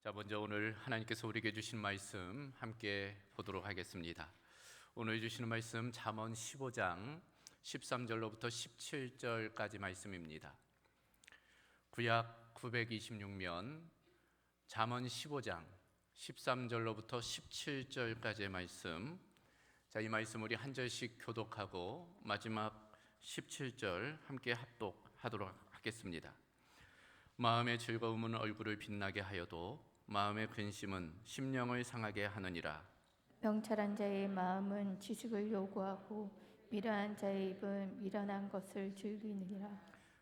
자, 먼저 오늘 하나님께서 우리에게 주신 말씀 함께 보도록 하겠습니다. 오늘 주시는 말씀 잠언 15장 13절로부터 17절까지 말씀입니다. 구약 926면 잠언 15장 13절로부터 17절까지의 말씀. 자, 이 말씀 우리 한 절씩 교독하고 마지막 17절 함께 합독하도록 하겠습니다. 마음의 즐거움은 얼굴을 빛나게 하여도 마음의 근심은 심령을 상하게 하느니라. 명철한 자의 마음은 지식을 요구하고 미련한 자의 입은 미련한 것을 즐기느니라.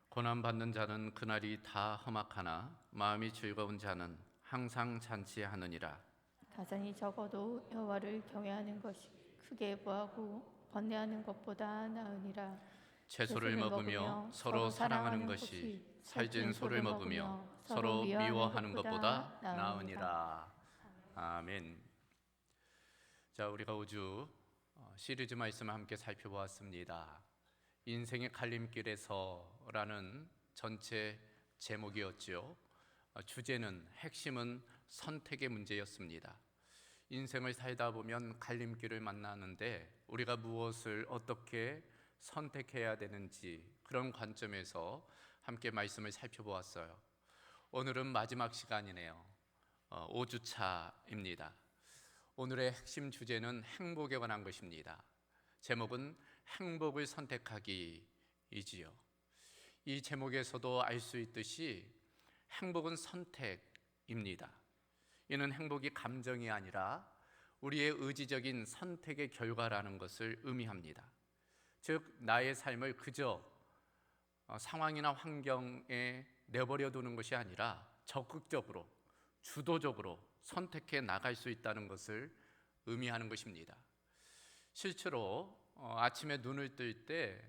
고난받는 자는 그날이 다 험악하나 마음이 즐거운 자는 항상 잔치하느니라. 가산이 적어도 여호와를 경외하는 것이 크게 부하고 번뇌하는 것보다 나으니라. 채소를 먹으며 서로 사랑하는 것이 살찐 소를 먹으며 서로 미워하는 것보다 나으니라. 아멘. 자, 우리가 우주 시리즈 말씀을 함께 살펴보았습니다. 인생의 갈림길에서라는 전체 제목이었죠. 주제는, 핵심은 선택의 문제였습니다. 인생을 살다 보면 갈림길을 만나는데 우리가 무엇을 어떻게 선택해야 되는지, 그런 관점에서 함께 말씀을 살펴보았어요. 오늘은 마지막 시간이네요. 5주차입니다. 오늘의 핵심 주제는 행복에 관한 것입니다. 제목은 행복을 선택하기이지요. 이 제목에서도 알 수 있듯이 행복은 선택입니다. 이는 행복이 감정이 아니라 우리의 의지적인 선택의 결과라는 것을 의미합니다. 즉, 나의 삶을 그저 상황이나 환경에 내버려 두는 것이 아니라 적극적으로, 주도적으로 선택해 나갈 수 있다는 것을 의미하는 것입니다. 실제로 아침에 눈을 뜰 때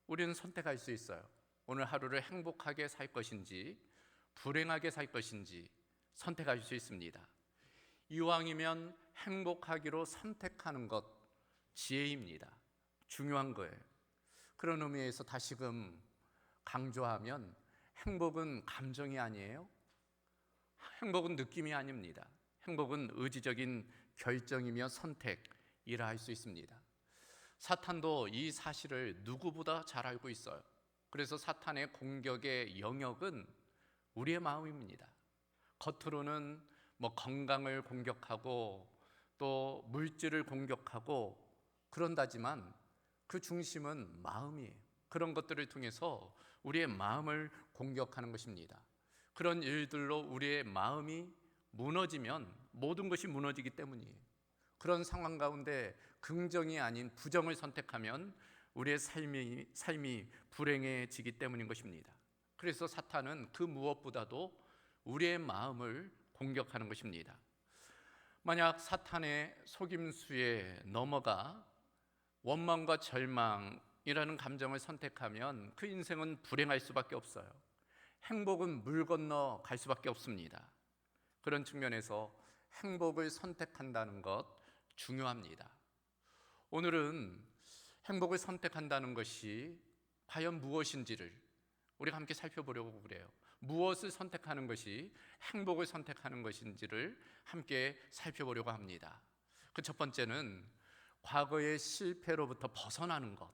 우리는 선택할 수 있어요. 오늘 하루를 행복하게 살 것인지 불행하게 살 것인지 선택할 수 있습니다. 이왕이면 행복하기로 선택하는 것, 지혜입니다. 중요한 거예요. 그런 의미에서 다시금 강조하면 행복은 감정이 아니에요. 행복은 느낌이 아닙니다. 행복은 의지적인 결정이며 선택이라 할 수 있습니다. 사탄도 이 사실을 누구보다 잘 알고 있어요. 그래서 사탄의 공격의 영역은 우리의 마음입니다. 겉으로는 건강을 공격하고 또 물질을 공격하고 그런다지만 그 중심은 마음이에요. 그런 것들을 통해서 우리의 마음을 공격하는 것입니다. 그런 일들로 우리의 마음이 무너지면 모든 것이 무너지기 때문이에요. 그런 상황 가운데 긍정이 아닌 부정을 선택하면 우리의 삶이 불행해지기 때문인 것입니다. 그래서 사탄은 그 무엇보다도 우리의 마음을 공격하는 것입니다. 만약 사탄의 속임수에 넘어가 원망과 절망이라는 감정을 선택하면 그 인생은 불행할 수밖에 없어요. 행복은 물 건너 갈 수밖에 없습니다. 그런 측면에서 행복을 선택한다는 것 중요합니다. 오늘은 행복을 선택한다는 것이 과연 무엇인지를 우리가 함께 살펴보려고 그래요. 무엇을 선택하는 것이 행복을 선택하는 것인지를 함께 살펴보려고 합니다. 그 첫 번째는 과거의 실패로부터 벗어나는 것,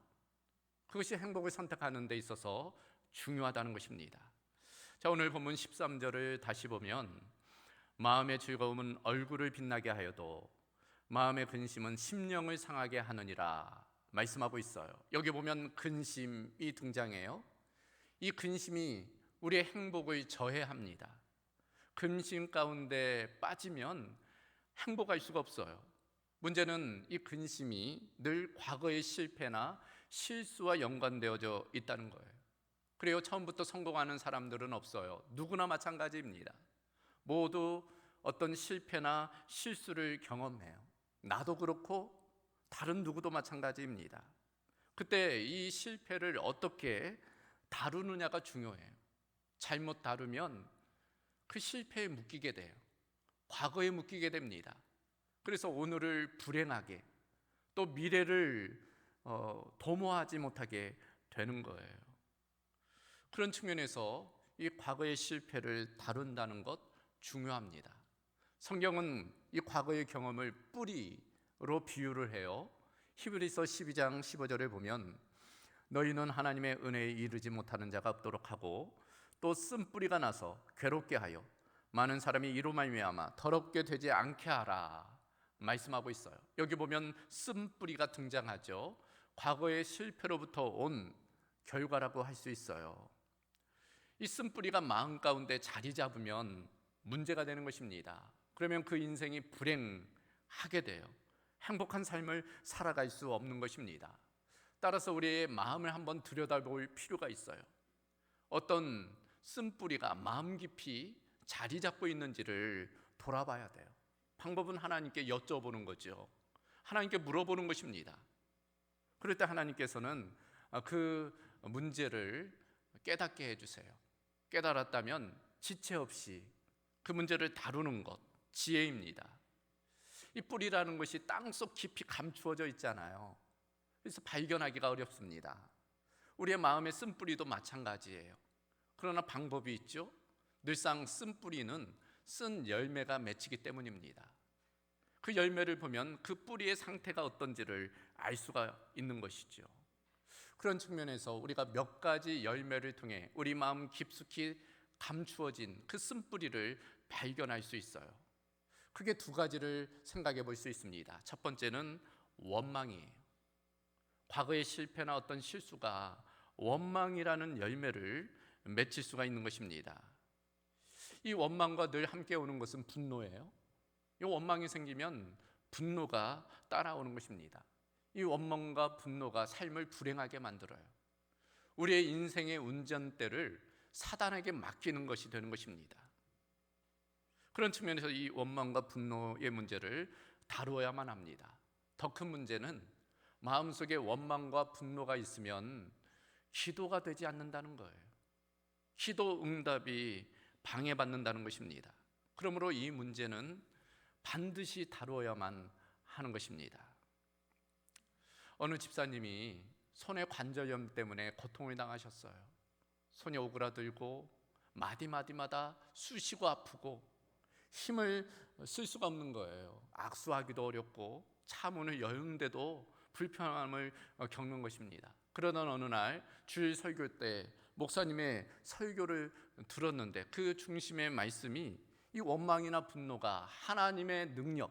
그것이 행복을 선택하는 데 있어서 중요하다는 것입니다. 자, 오늘 본문 13절을 다시 보면 마음의 즐거움은 얼굴을 빛나게 하여도 마음의 근심은 심령을 상하게 하느니라 말씀하고 있어요. 여기 보면 근심이 등장해요. 이 근심이 우리의 행복을 저해합니다. 근심 가운데 빠지면 행복할 수가 없어요. 문제는 이 근심이 늘 과거의 실패나 실수와 연관되어져 있다는 거예요. 그래요, 처음부터 성공하는 사람들은 없어요. 누구나 마찬가지입니다. 모두 어떤 실패나 실수를 경험해요. 나도 그렇고 다른 누구도 마찬가지입니다. 그때 이 실패를 어떻게 다루느냐가 중요해요. 잘못 다루면 그 실패에 묶이게 돼요. 과거에 묶이게 됩니다. 그래서 오늘을 불행하게, 또 미래를 도모하지 못하게 되는 거예요. 그런 측면에서 이 과거의 실패를 다룬다는 것 중요합니다. 성경은 이 과거의 경험을 뿌리로 비유를 해요. 히브리서 12장 15절에 보면 너희는 하나님의 은혜에 이르지 못하는 자가 없도록 하고 또 쓴뿌리가 나서 괴롭게 하여 많은 사람이 이로 말미암아 더럽게 되지 않게 하라 말씀하고 있어요. 여기 보면 쓴뿌리가 등장하죠. 과거의 실패로부터 온 결과라고 할 수 있어요. 이 쓴뿌리가 마음 가운데 자리 잡으면 문제가 되는 것입니다. 그러면 그 인생이 불행하게 돼요. 행복한 삶을 살아갈 수 없는 것입니다. 따라서 우리의 마음을 한번 들여다볼 필요가 있어요. 어떤 쓴뿌리가 마음 깊이 자리 잡고 있는지를 돌아봐야 돼요. 방법은 하나님께 여쭤보는 거죠. 하나님께 물어보는 것입니다. 그럴 때 하나님께서는 그 문제를 깨닫게 해주세요. 깨달았다면 지체 없이 그 문제를 다루는 것, 지혜입니다. 이 뿌리라는 것이 땅속 깊이 감추어져 있잖아요. 그래서 발견하기가 어렵습니다. 우리의 마음의 쓴뿌리도 마찬가지예요. 그러나 방법이 있죠. 늘상 쓴뿌리는 쓴 열매가 맺히기 때문입니다. 그 열매를 보면 그 뿌리의 상태가 어떤지를 알 수가 있는 것이죠. 그런 측면에서 우리가 몇 가지 열매를 통해 우리 마음 깊숙이 감추어진 그 쓴뿌리를 발견할 수 있어요. 크게 두 가지를 생각해 볼 수 있습니다. 첫 번째는 원망이에요. 과거의 실패나 어떤 실수가 원망이라는 열매를 맺힐 수가 있는 것입니다. 이 원망과 늘 함께 오는 것은 분노예요. 이 원망이 생기면 분노가 따라오는 것입니다. 이 원망과 분노가 삶을 불행하게 만들어요. 우리의 인생의 운전대를 사단에게 맡기는 것이 되는 것입니다. 그런 측면에서 이 원망과 분노의 문제를 다루어야만 합니다. 더 큰 문제는 마음속에 원망과 분노가 있으면 기도가 되지 않는다는 거예요. 기도 응답이 방해받는다는 것입니다. 그러므로 이 문제는 반드시 다루어야만 하는 것입니다. 어느 집사님이 손의 관절염 때문에 고통을 당하셨어요. 손이 오그라들고 마디마디마다 쑤시고 아프고 힘을 쓸 수가 없는 거예요. 악수하기도 어렵고 차문을 여는데도 불편함을 겪는 것입니다. 그러던 어느 날 주일 설교 때 목사님의 설교를 들었는데 그 중심의 말씀이 이 원망이나 분노가 하나님의 능력,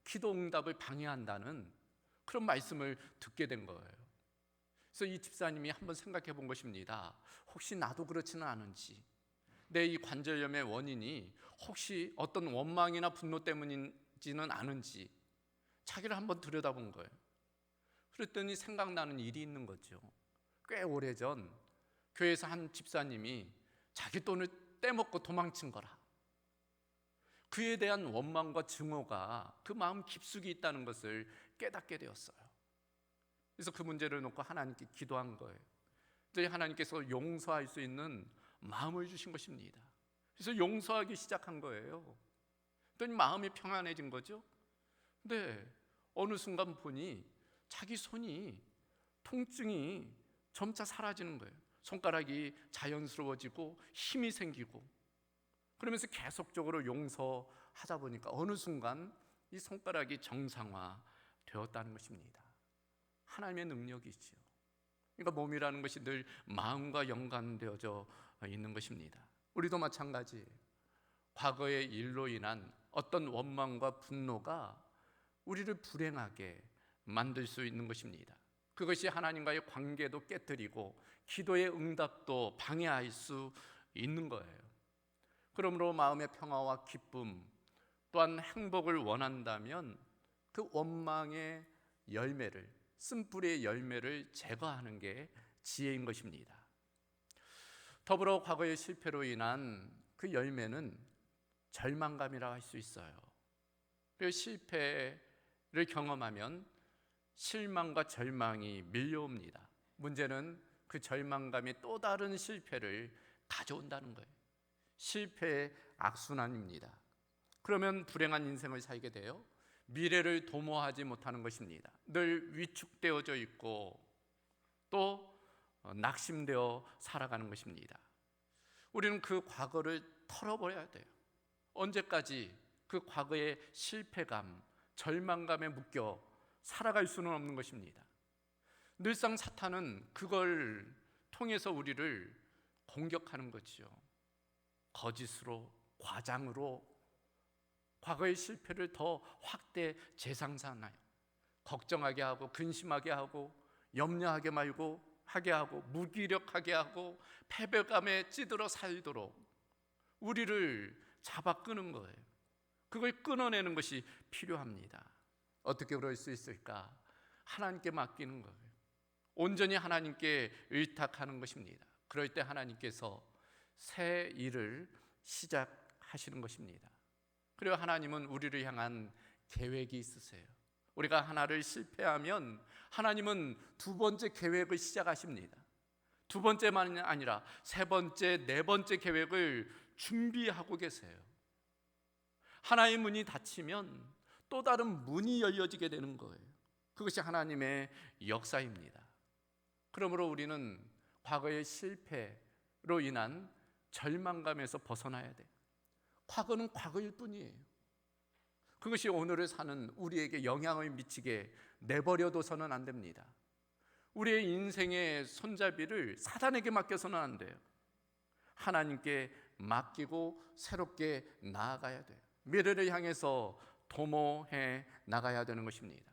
기도 응답을 방해한다는 그런 말씀을 듣게 된 거예요. 그래서 이 집사님이 한번 생각해 본 것입니다. 혹시 나도 그렇지는 않은지, 내 이 관절염의 원인이 혹시 어떤 원망이나 분노 때문인지는 아는지 자기를 한번 들여다본 거예요. 그랬더니 생각나는 일이 있는 거죠. 꽤 오래전 교회에서 한 집사님이 자기 돈을 떼먹고 도망친 거라. 그에 대한 원망과 증오가 그 마음 깊숙이 있다는 것을 깨닫게 되었어요. 그래서 그 문제를 놓고 하나님께 기도한 거예요. 그래서 하나님께서 용서할 수 있는 마음을 주신 것입니다. 그래서 용서하기 시작한 거예요. 그랬더니 마음이 평안해진 거죠. 근데 어느 순간 보니 자기 손이 통증이 점차 사라지는 거예요. 손가락이 자연스러워지고 힘이 생기고 그러면서 계속적으로 용서하다 보니까 어느 순간 이 손가락이 정상화 되었다는 것입니다. 하나님의 능력이지요. 그러니까 몸이라는 것이 늘 마음과 연관되어져 있는 것입니다. 우리도 마찬가지. 과거의 일로 인한 어떤 원망과 분노가 우리를 불행하게 만들 수 있는 것입니다. 그것이 하나님과의 관계도 깨뜨리고 기도의 응답도 방해할 수 있는 거예요. 그러므로 마음의 평화와 기쁨 또한 행복을 원한다면 그 원망의 열매를, 쓴뿌리의 열매를 제거하는 게 지혜인 것입니다. 더불어 과거의 실패로 인한 그 열매는 절망감이라 할 수 있어요. 그 실패를 경험하면 실망과 절망이 밀려옵니다. 문제는 그 절망감이 또 다른 실패를 가져온다는 거예요. 실패의 악순환입니다. 그러면 불행한 인생을 살게 돼요. 미래를 도모하지 못하는 것입니다. 늘 위축되어져 있고 또 낙심되어 살아가는 것입니다. 우리는 그 과거를 털어버려야 돼요. 언제까지 그 과거의 실패감, 절망감에 묶여 살아갈 수는 없는 것입니다. 늘상 사탄은 그걸 통해서 우리를 공격하는 거지요. 거짓으로, 과장으로 과거의 실패를 더 확대 재상산하여 걱정하게 하고, 근심하게 하고, 염려하게 말고 하게 하고, 무기력하게 하고, 패배감에 찌들어 살도록 우리를 잡아 끄는 거예요. 그걸 끊어내는 것이 필요합니다. 어떻게 그럴 수 있을까? 하나님께 맡기는 거예요. 온전히 하나님께 의탁하는 것입니다. 그럴 때 하나님께서 새 일을 시작하시는 것입니다. 그리고 하나님은 우리를 향한 계획이 있으세요. 우리가 하나를 실패하면 하나님은 두 번째 계획을 시작하십니다. 두 번째만이 아니라 세 번째, 네 번째 계획을 준비하고 계세요. 하나의 문이 닫히면 또 다른 문이 열려지게 되는 거예요. 그것이 하나님의 역사입니다. 그러므로 우리는 과거의 실패로 인한 절망감에서 벗어나야 돼요. 과거는 과거일 뿐이에요. 그것이 오늘을 사는 우리에게 영향을 미치게 내버려둬서는 안 됩니다. 우리의 인생의 손잡이를 사단에게 맡겨서는 안 돼요. 하나님께 맡기고 새롭게 나아가야 돼요. 미래를 향해서 도모해 나가야 되는 것입니다.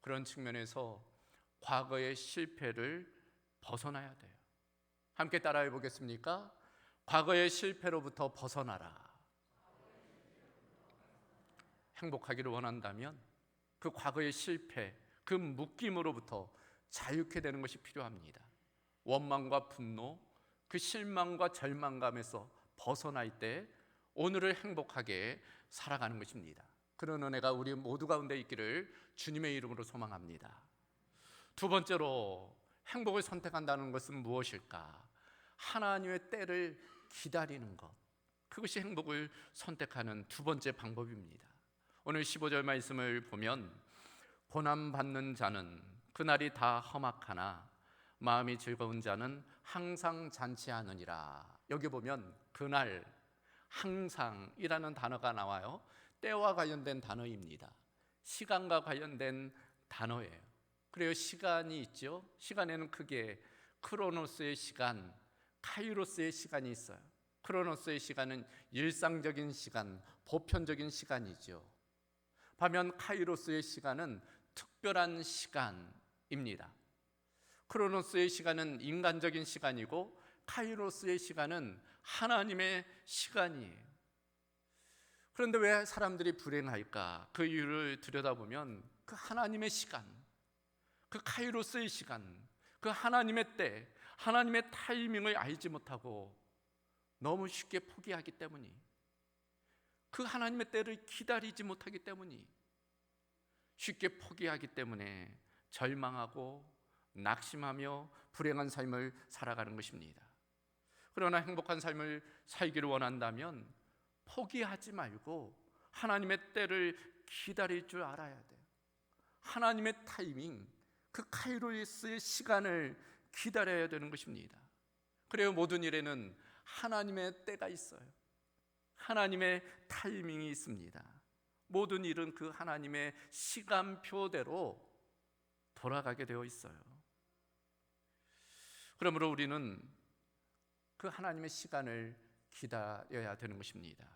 그런 측면에서 과거의 실패를 벗어나야 돼요. 함께 따라해 보겠습니까? 과거의 실패로부터 벗어나라. 행복하기를 원한다면 그 과거의 실패, 그 묶임으로부터 자유케 되는 것이 필요합니다. 원망과 분노, 그 실망과 절망감에서 벗어날 때 오늘을 행복하게 살아가는 것입니다. 그런 은혜가 우리 모두 가운데 있기를 주님의 이름으로 소망합니다. 두 번째로 행복을 선택한다는 것은 무엇일까? 하나님의 때를 기다리는 것, 그것이 행복을 선택하는 두 번째 방법입니다. 오늘 15절 말씀을 보면 고난받는 자는 그날이 다 험악하나 마음이 즐거운 자는 항상 잔치하느니라. 여기 보면 그날, 항상이라는 단어가 나와요. 때와 관련된 단어입니다. 시간과 관련된 단어예요. 그래요, 시간이 있죠. 시간에는 크게 크로노스의 시간, 카이로스의 시간이 있어요. 크로노스의 시간은 일상적인 시간, 보편적인 시간이죠. 반면 카이로스의 시간은 특별한 시간입니다. 크로노스의 시간은 인간적인 시간이고 카이로스의 시간은 하나님의 시간이에요. 그런데 왜 사람들이 불행할까? 그 이유를 들여다보면 그 하나님의 시간, 그 카이로스의 시간, 그 하나님의 때, 하나님의 타이밍을 알지 못하고 너무 쉽게 포기하기 때문이, 그 하나님의 때를 기다리지 못하기 때문이, 쉽게 포기하기 때문에 절망하고 낙심하며 불행한 삶을 살아가는 것입니다. 그러나 행복한 삶을 살기를 원한다면 포기하지 말고 하나님의 때를 기다릴 줄 알아야 돼요. 하나님의 타이밍, 그 카이로스의 시간을 기다려야 되는 것입니다. 그래요, 모든 일에는 하나님의 때가 있어요. 하나님의 타이밍이 있습니다. 모든 일은 그 하나님의 시간표대로 돌아가게 되어 있어요. 그러므로 우리는 그 하나님의 시간을 기다려야 되는 것입니다.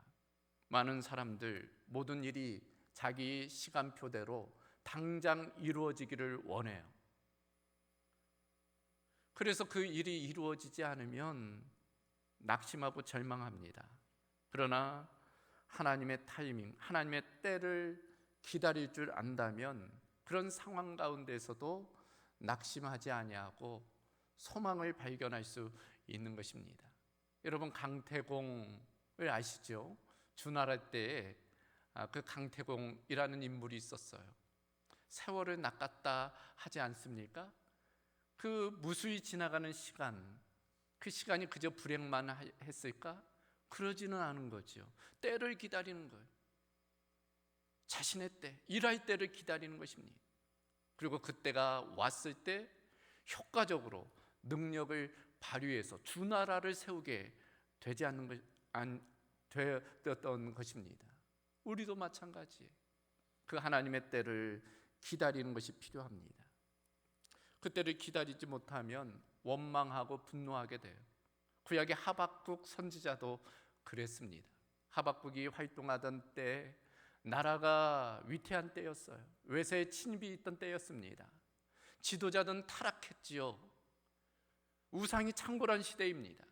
많은 사람들, 모든 일이 자기 시간표대로 당장 이루어지기를 원해요. 그래서 그 일이 이루어지지 않으면 낙심하고 절망합니다. 그러나 하나님의 타이밍, 하나님의 때를 기다릴 줄 안다면 그런 상황 가운데서도 낙심하지 아니하고 소망을 발견할 수 있는 것입니다. 여러분, 강태공을 아시죠? 주나라 때에 그 강태공이라는 인물이 있었어요. 세월을 낚았다 하지 않습니까? 그 무수히 지나가는 시간, 그 시간이 그저 불행만 했을까? 그러지는 않은 거죠. 때를 기다리는 거예요. 자신의 때, 일할 때를 기다리는 것입니다. 그리고 그때가 왔을 때 효과적으로 능력을 발휘해서 주나라를 세우게 되지 않는 것, 되었던 것입니다. 우리도 마찬가지예요. 그 하나님의 때를 기다리는 것이 필요합니다. 그 때를 기다리지 못하면 원망하고 분노하게 돼요. 구약의 하박국 선지자도 그랬습니다. 하박국이 활동하던 때 나라가 위태한 때였어요. 외세의 침입이 있던 때였습니다. 지도자들은 타락했지요. 우상이 창궐한 시대입니다.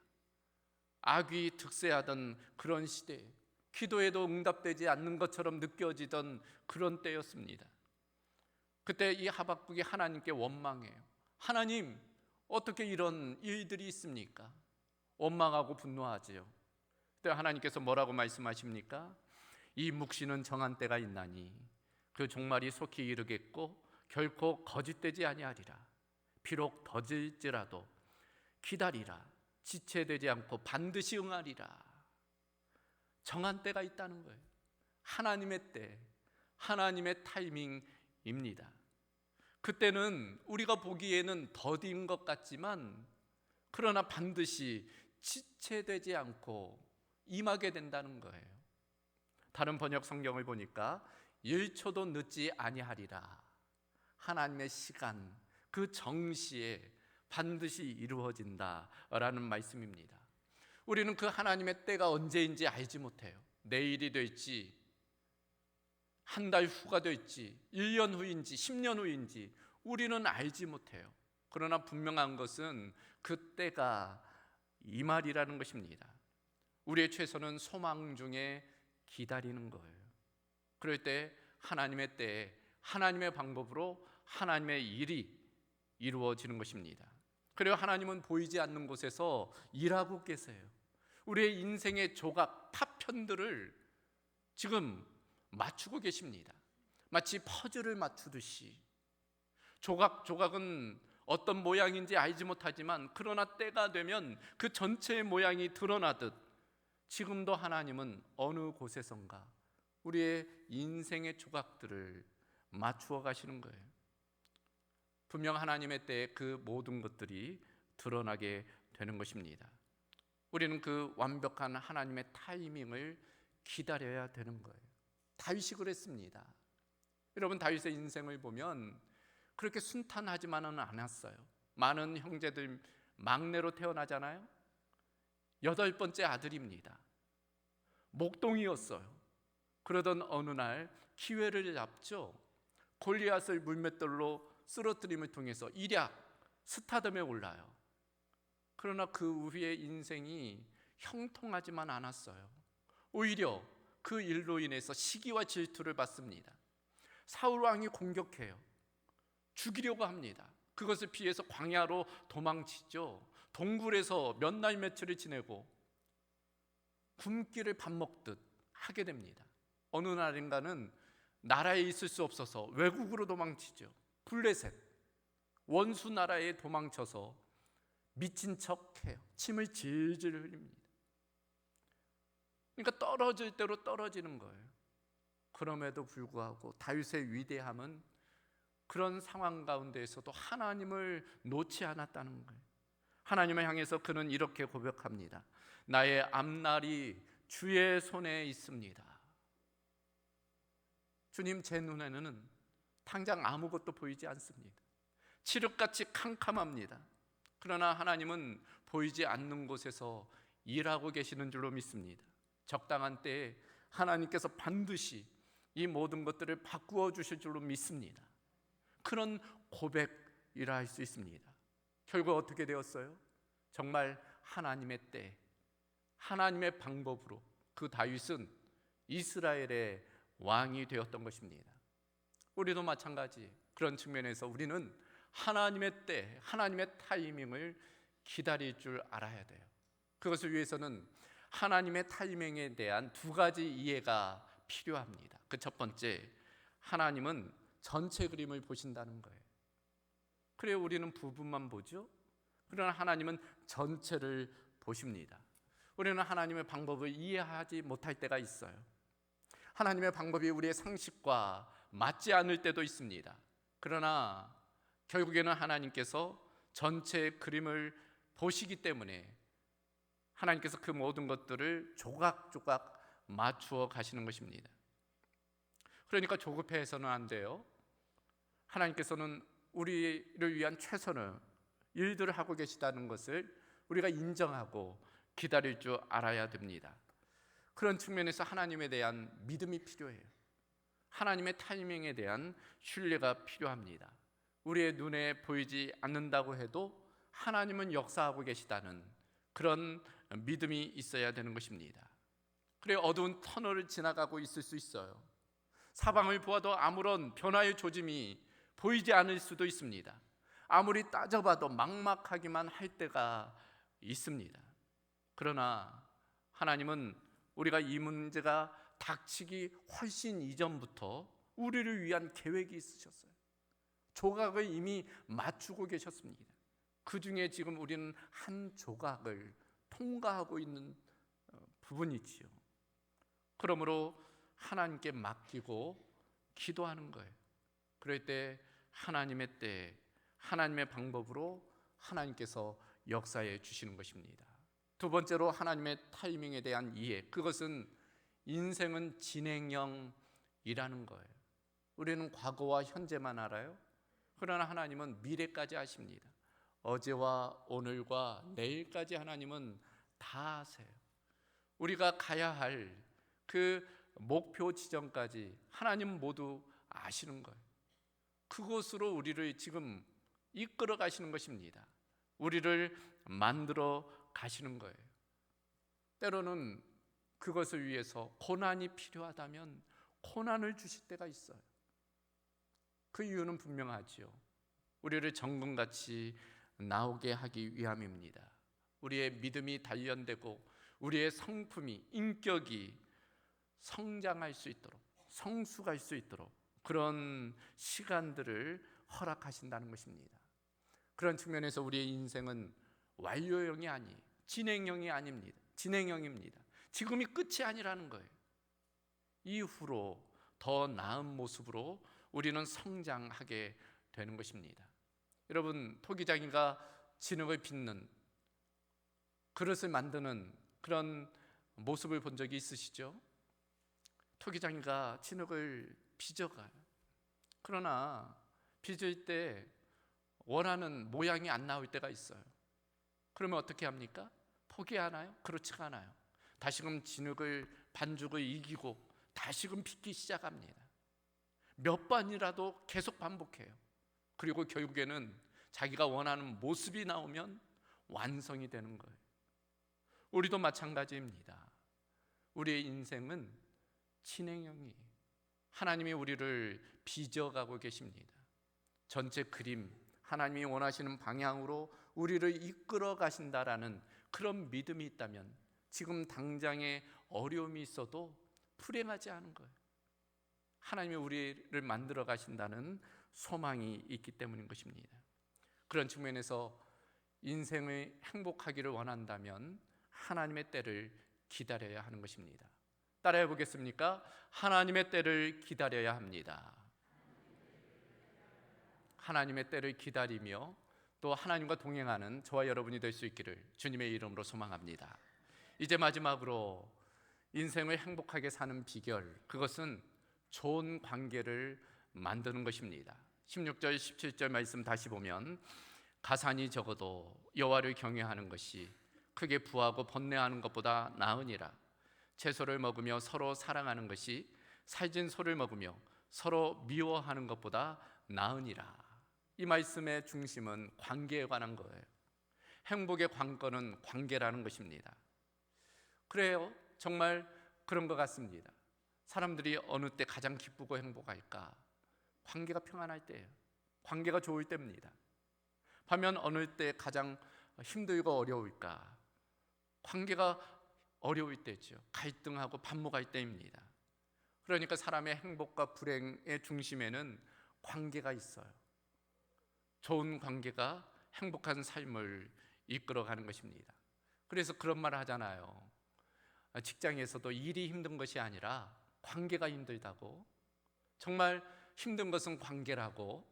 악이 득세하던 그런 시대, 기도에도 응답되지 않는 것처럼 느껴지던 그런 때였습니다. 그때 이 하박국이 하나님께 원망해요. 하나님, 어떻게 이런 일들이 있습니까? 원망하고 분노하지요. 그때 하나님께서 뭐라고 말씀하십니까? 이 묵시는 정한 때가 있나니 그 종말이 속히 이르겠고 결코 거짓되지 아니하리라. 비록 더딜지라도 기다리라. 지체되지 않고 반드시 응하리라. 정한 때가 있다는 거예요. 하나님의 때, 하나님의 타이밍입니다. 그때는 우리가 보기에는 더딘 것 같지만 그러나 반드시 지체되지 않고 임하게 된다는 거예요. 다른 번역 성경을 보니까 1초도 늦지 아니하리라. 하나님의 시간, 그 정시에 반드시 이루어진다라는 말씀입니다. 우리는 그 하나님의 때가 언제인지 알지 못해요. 내일이 될지, 한 달 후가 될지, 1년 후인지 10년 후인지 우리는 알지 못해요. 그러나 분명한 것은 그 때가 이 말이라는 것입니다. 우리의 최선은 소망 중에 기다리는 거예요. 그럴 때 하나님의 때에 하나님의 방법으로 하나님의 일이 이루어지는 것입니다. 그리고 하나님은 보이지 않는 곳에서 일하고 계세요. 우리의 인생의 조각, 파편들을 지금 맞추고 계십니다. 마치 퍼즐을 맞추듯이 조각조각은 어떤 모양인지 알지 못하지만 그러나 때가 되면 그 전체의 모양이 드러나듯 지금도 하나님은 어느 곳에선가 우리의 인생의 조각들을 맞추어 가시는 거예요. 분명 하나님의 때에 그 모든 것들이 드러나게 되는 것입니다. 우리는 그 완벽한 하나님의 타이밍을 기다려야 되는 거예요. 다윗이 그랬습니다. 여러분, 다윗의 인생을 보면 그렇게 순탄하지만은 않았어요. 많은 형제들 막내로 태어나잖아요. 8번째 아들입니다. 목동이었어요. 그러던 어느 날 기회를 잡죠. 골리앗을 물맷돌로 쓰러뜨림을 통해서 일약 스타덤에 올라요. 그러나 그 후에 인생이 형통하지만 않았어요. 오히려 그 일로 인해서 시기와 질투를 받습니다. 사울 왕이 공격해요. 죽이려고 합니다. 그것을 피해서 광야로 도망치죠. 동굴에서 몇 날 며칠을 지내고 굶기를 밥 먹듯 하게 됩니다. 어느 날인가는 나라에 있을 수 없어서 외국으로 도망치죠. 블레셋 원수 나라에 도망쳐서 미친 척해요. 침을 질질 흘립니다. 그러니까 떨어질 대로 떨어지는 거예요. 그럼에도 불구하고 다윗의 위대함은 그런 상황 가운데에서도 하나님을 놓지 않았다는 거예요. 하나님을 향해서 그는 이렇게 고백합니다. 나의 앞날이 주의 손에 있습니다. 주님, 제 눈에는 당장 아무것도 보이지 않습니다. 칠흑같이 캄캄합니다. 그러나 하나님은 보이지 않는 곳에서 일하고 계시는 줄로 믿습니다. 적당한 때에 하나님께서 반드시 이 모든 것들을 바꾸어 주실 줄로 믿습니다. 그런 고백이라 할 수 있습니다. 결국 어떻게 되었어요? 정말 하나님의 때, 하나님의 방법으로 그 다윗은 이스라엘의 왕이 되었던 것입니다. 우리도 마찬가지 그런 측면에서 우리는 하나님의 때, 하나님의 타이밍을 기다릴 줄 알아야 돼요. 그것을 위해서는 하나님의 타이밍에 대한 두 가지 이해가 필요합니다. 그 첫 번째, 하나님은 전체 그림을 보신다는 거예요. 그래요, 우리는 부분만 보죠. 그러나 하나님은 전체를 보십니다. 우리는 하나님의 방법을 이해하지 못할 때가 있어요. 하나님의 방법이 우리의 상식과 맞지 않을 때도 있습니다. 그러나 결국에는 하나님께서 전체 그림을 보시기 때문에 하나님께서 그 모든 것들을 조각조각 맞추어 가시는 것입니다. 그러니까 조급해서는 안 돼요. 하나님께서는 우리를 위한 최선의 일들을 하고 계시다는 것을 우리가 인정하고 기다릴 줄 알아야 됩니다. 그런 측면에서 하나님에 대한 믿음이 필요해요. 하나님의 타이밍에 대한 신뢰가 필요합니다. 우리의 눈에 보이지 않는다고 해도 하나님은 역사하고 계시다는 그런 믿음이 있어야 되는 것입니다. 그래, 어두운 터널을 지나가고 있을 수 있어요. 사방을 보아도 아무런 변화의 조짐이 보이지 않을 수도 있습니다. 아무리 따져봐도 막막하기만 할 때가 있습니다. 그러나 하나님은 우리가 이 문제가 닥치기 훨씬 이전부터 우리를 위한 계획이 있으셨어요. 조각을 이미 맞추고 계셨습니다. 그 중에 지금 우리는 한 조각을 통과하고 있는 부분이지요. 그러므로 하나님께 맡기고 기도하는 거예요. 그럴 때 하나님의 때, 하나님의 방법으로 하나님께서 역사해 주시는 것입니다. 두 번째로 하나님의 타이밍에 대한 이해, 그것은 인생은 진행형이라는 거예요. 우리는 과거와 현재만 알아요. 그러나 하나님은 미래까지 아십니다. 어제와 오늘과 내일까지 하나님은 다 아세요. 우리가 가야 할 그 목표 지점까지 하나님 모두 아시는 거예요. 그곳으로 우리를 지금 이끌어 가시는 것입니다. 우리를 만들어 가시는 거예요. 때로는 그것을 위해서 고난이 필요하다면 고난을 주실 때가 있어요. 그 이유는 분명하지요. 우리를 정금같이 나오게 하기 위함입니다. 우리의 믿음이 단련되고 우리의 성품이, 인격이 성장할 수 있도록, 성숙할 수 있도록 그런 시간들을 허락하신다는 것입니다. 그런 측면에서 우리의 인생은 완료형이 아니에요. 진행형이 아닙니다. 진행형입니다. 지금이 끝이 아니라는 거예요. 이후로 더 나은 모습으로 우리는 성장하게 되는 것입니다. 여러분, 토기장이가 진흙을 빚는, 그릇을 만드는 그런 모습을 본 적이 있으시죠? 토기장이가 진흙을 빚어가요. 그러나 빚을 때 원하는 모양이 안 나올 때가 있어요. 그러면 어떻게 합니까? 포기하나요? 그렇지가 않아요. 다시금 진흙을 반죽을 이기고 다시금 빚기 시작합니다. 몇 번이라도 계속 반복해요. 그리고 결국에는 자기가 원하는 모습이 나오면 완성이 되는 거예요. 우리도 마찬가지입니다. 우리의 인생은 진행형이에요. 하나님이 우리를 빚어가고 계십니다. 전체 그림, 하나님이 원하시는 방향으로 우리를 이끌어 가신다라는 그런 믿음이 있다면 지금 당장에 어려움이 있어도 불행하지 않은 거예요. 하나님이 우리를 만들어 가신다는 소망이 있기 때문인 것입니다. 그런 측면에서 인생의 행복하기를 원한다면 하나님의 때를 기다려야 하는 것입니다. 따라해 보겠습니까? 하나님의 때를 기다려야 합니다. 하나님의 때를 기다리며 또 하나님과 동행하는 저와 여러분이 될 수 있기를 주님의 이름으로 소망합니다. 이제 마지막으로 인생을 행복하게 사는 비결, 그것은 좋은 관계를 만드는 것입니다. 16절 17절 말씀 다시 보면 가산이 적어도 여호와를 경외하는 것이 크게 부하고 번뇌하는 것보다 나으니라. 채소를 먹으며 서로 사랑하는 것이 살진 소를 먹으며 서로 미워하는 것보다 나으니라. 이 말씀의 중심은 관계에 관한 거예요. 행복의 관건은 관계라는 것입니다. 그래요, 정말 그런 것 같습니다. 사람들이 어느 때 가장 기쁘고 행복할까? 관계가 평안할 때예요. 관계가 좋을 때입니다. 반면 어느 때 가장 힘들고 어려울까? 관계가 어려울 때죠. 갈등하고 반목할 때입니다. 그러니까 사람의 행복과 불행의 중심에는 관계가 있어요. 좋은 관계가 행복한 삶을 이끌어가는 것입니다. 그래서 그런 말을 하잖아요. 직장에서도 일이 힘든 것이 아니라 관계가 힘들다고. 정말 힘든 것은 관계라고.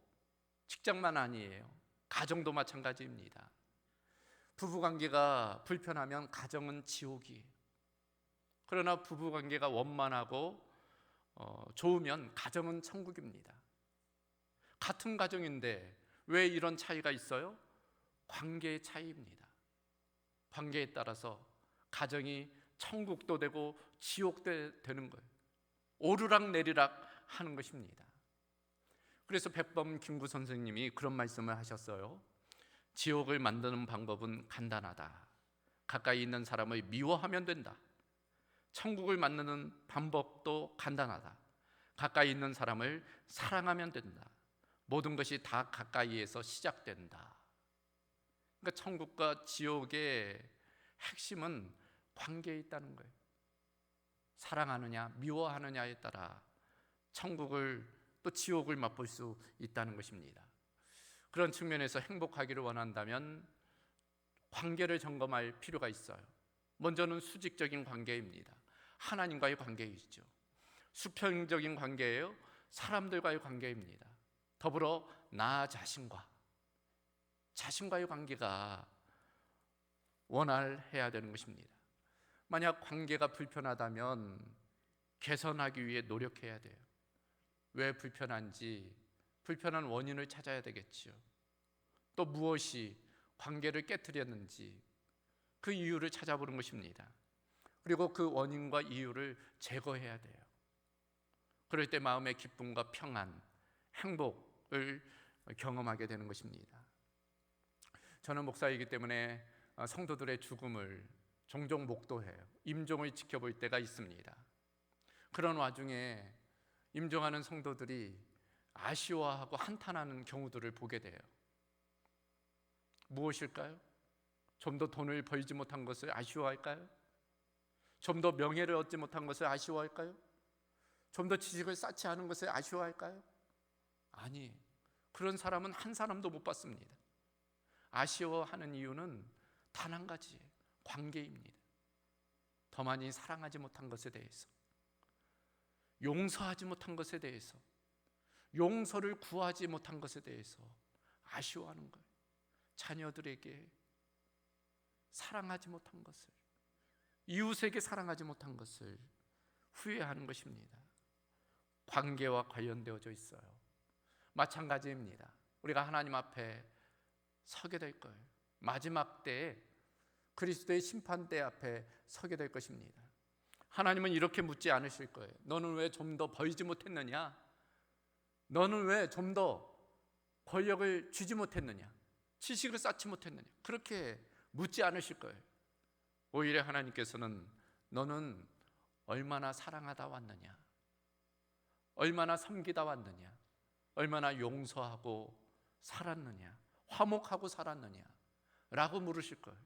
직장만 아니에요. 가정도 마찬가지입니다. 부부관계가 불편하면 가정은 지옥이에요. 그러나 부부관계가 원만하고 좋으면 가정은 천국입니다. 같은 가정인데 왜 이런 차이가 있어요? 관계의 차이입니다. 관계에 따라서 가정이 천국도 되고 지옥도 되는 거예요. 오르락 내리락 하는 것입니다. 그래서 백범 김구 선생님이 그런 말씀을 하셨어요. 지옥을 만드는 방법은 간단하다. 가까이 있는 사람을 미워하면 된다. 천국을 만드는 방법도 간단하다. 가까이 있는 사람을 사랑하면 된다. 모든 것이 다 가까이에서 시작된다. 그러니까 천국과 지옥의 핵심은 관계에 있다는 거예요. 사랑하느냐 미워하느냐에 따라 천국을 또 지옥을 맛볼 수 있다는 것입니다. 그런 측면에서 행복하기를 원한다면 관계를 점검할 필요가 있어요. 먼저는 수직적인 관계입니다. 하나님과의 관계이죠. 수평적인 관계예요. 사람들과의 관계입니다. 더불어 나 자신과의 관계가 원활해야 되는 것입니다. 만약 관계가 불편하다면 개선하기 위해 노력해야 돼요. 왜 불편한지 불편한 원인을 찾아야 되겠죠. 또 무엇이 관계를 깨뜨렸는지 그 이유를 찾아보는 것입니다. 그리고 그 원인과 이유를 제거해야 돼요. 그럴 때 마음의 기쁨과 평안, 행복을 경험하게 되는 것입니다. 저는 목사이기 때문에 성도들의 죽음을 종종 목도해요. 임종을 지켜볼 때가 있습니다. 그런 와중에 임종하는 성도들이 아쉬워하고 한탄하는 경우들을 보게 돼요. 무엇일까요? 좀 더 돈을 벌지 못한 것을 아쉬워할까요? 좀 더 명예를 얻지 못한 것을 아쉬워할까요? 좀 더 지식을 쌓지 않은 것을 아쉬워할까요? 아니, 그런 사람은 한 사람도 못 봤습니다. 아쉬워하는 이유는 단 한 가지예요. 관계입니다. 더 많이 사랑하지 못한 것에 대해서, 용서하지 못한 것에 대해서, 용서를 구하지 못한 것에 대해서 아쉬워하는 거예요. 자녀들에게 사랑하지 못한 것을, 이웃에게 사랑하지 못한 것을 후회하는 것입니다. 관계와 관련되어져 있어요. 마찬가지입니다. 우리가 하나님 앞에 서게 될 거예요. 마지막 때에 그리스도의 심판대 앞에 서게 될 것입니다. 하나님은 이렇게 묻지 않으실 거예요. 너는 왜 좀 더 벌지 못했느냐? 너는 왜 좀 더 권력을 쥐지 못했느냐? 지식을 쌓지 못했느냐? 그렇게 묻지 않으실 거예요. 오히려 하나님께서는 너는 얼마나 사랑하다 왔느냐? 얼마나 섬기다 왔느냐? 얼마나 용서하고 살았느냐? 화목하고 살았느냐? 라고 물으실 거예요.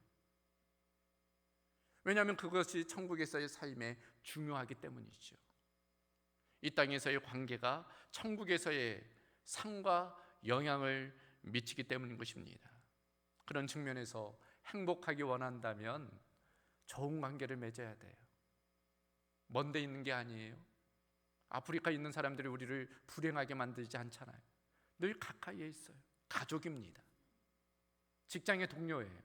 왜냐하면 그것이 천국에서의 삶에 중요하기 때문이죠. 이 땅에서의 관계가 천국에서의 상과 영향을 미치기 때문인 것입니다. 그런 측면에서 행복하기 원한다면 좋은 관계를 맺어야 돼요. 먼 데 있는 게 아니에요. 아프리카에 있는 사람들이 우리를 불행하게 만들지 않잖아요. 늘 가까이에 있어요. 가족입니다. 직장의 동료예요.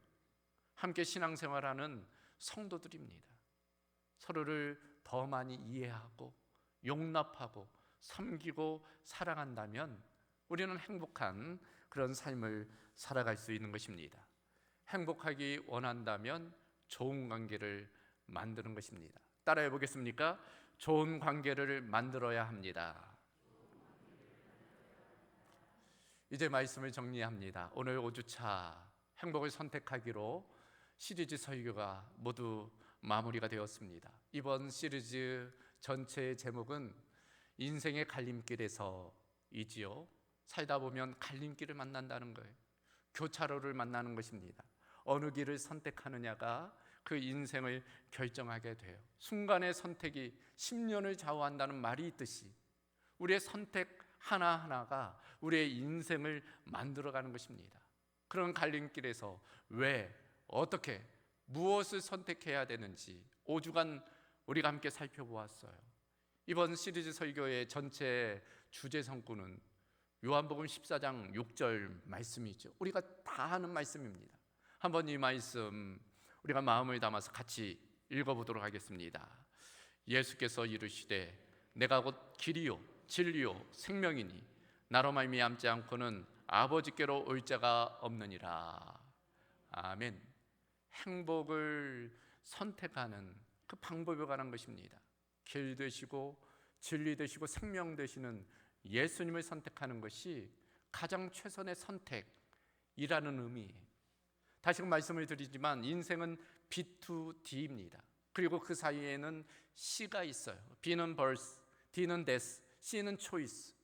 함께 신앙생활하는 성도들입니다. 서로를 더 많이 이해하고 용납하고 섬기고 사랑한다면 우리는 행복한 그런 삶을 살아갈 수 있는 것입니다. 행복하기 원한다면 좋은 관계를 만드는 것입니다. 따라해 보겠습니까? 좋은 관계를 만들어야 합니다. 이제 말씀을 정리합니다. 오늘 5주차 행복을 선택하기로 시리즈 설교가 모두 마무리가 되었습니다. 이번 시리즈 전체의 제목은 인생의 갈림길에서이지요. 살다 보면 갈림길을 만난다는 거예요. 교차로를 만나는 것입니다. 어느 길을 선택하느냐가 그 인생을 결정하게 돼요. 순간의 선택이 10년을 좌우한다는 말이 있듯이 우리의 선택 하나하나가 우리의 인생을 만들어가는 것입니다. 그런 갈림길에서 왜, 어떻게, 무엇을 선택해야 되는지 5주간 우리가 함께 살펴보았어요. 이번 시리즈 설교의 전체 주제 성구는 요한복음 14장 6절 말씀이죠. 우리가 다 아는 말씀입니다. 한번 이 말씀 우리가 마음을 담아서 같이 읽어보도록 하겠습니다. 예수께서 이르시되 내가 곧 길이요 진리요 생명이니 나로 말미암지 않고는 아버지께로 올 자가 없느니라. 아멘. 행복을 선택하는 그 방법에 관한 것입니다. 길 되시고 진리 되시고 생명 되시는 예수님을 선택하는 것이 가장 최선의 선택이라는 의미예요. 다시금 말씀을 드리지만 인생은 B2D입니다. 그리고 그 사이에는 C가 있어요. B는 birth, D는 death, C는 choice.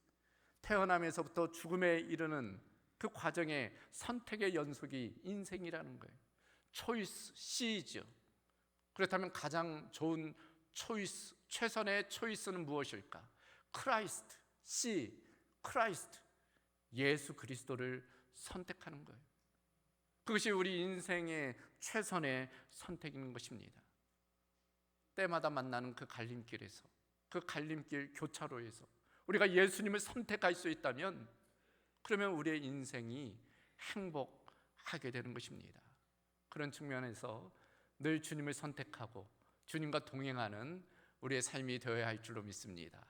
태어나면서부터 죽음에 이르는 그 과정의 선택의 연속이 인생이라는 거예요. 초이스, C죠. 그렇다면 가장 좋은 초이스, 최선의 초이스는 무엇일까? 크라이스트, C, 크라이스트, 예수 그리스도를 선택하는 거예요. 그것이 우리 인생의 최선의 선택인 것입니다. 때마다 만나는 그 갈림길에서, 그 갈림길 교차로에서 우리가 예수님을 선택할 수 있다면 그러면 우리의 인생이 행복하게 되는 것입니다. 그런 측면에서 늘 주님을 선택하고 주님과 동행하는 우리의 삶이 되어야 할 줄로 믿습니다.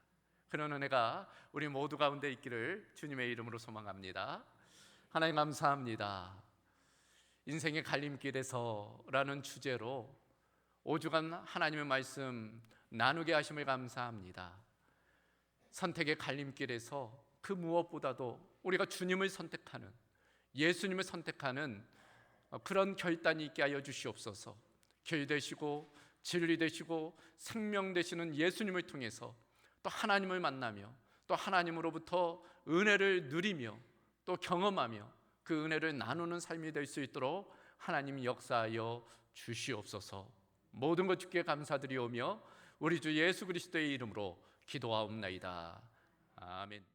그런 은혜가 우리 모두 가운데 있기를 주님의 이름으로 소망합니다. 하나님 감사합니다. 인생의 갈림길에서라는 주제로 5주간 하나님의 말씀 나누게 하심을 감사합니다. 선택의 갈림길에서 그 무엇보다도 우리가 주님을 선택하는, 예수님을 선택하는 그런 결단이 있게 하여 주시옵소서. 길 되시고 진리 되시고 생명 되시는 예수님을 통해서 또 하나님을 만나며 또 하나님으로부터 은혜를 누리며 또 경험하며 그 은혜를 나누는 삶이 될 수 있도록 하나님 역사하여 주시옵소서. 모든 것 주께 감사드리오며 우리 주 예수 그리스도의 이름으로 기도하옵나이다. 아멘.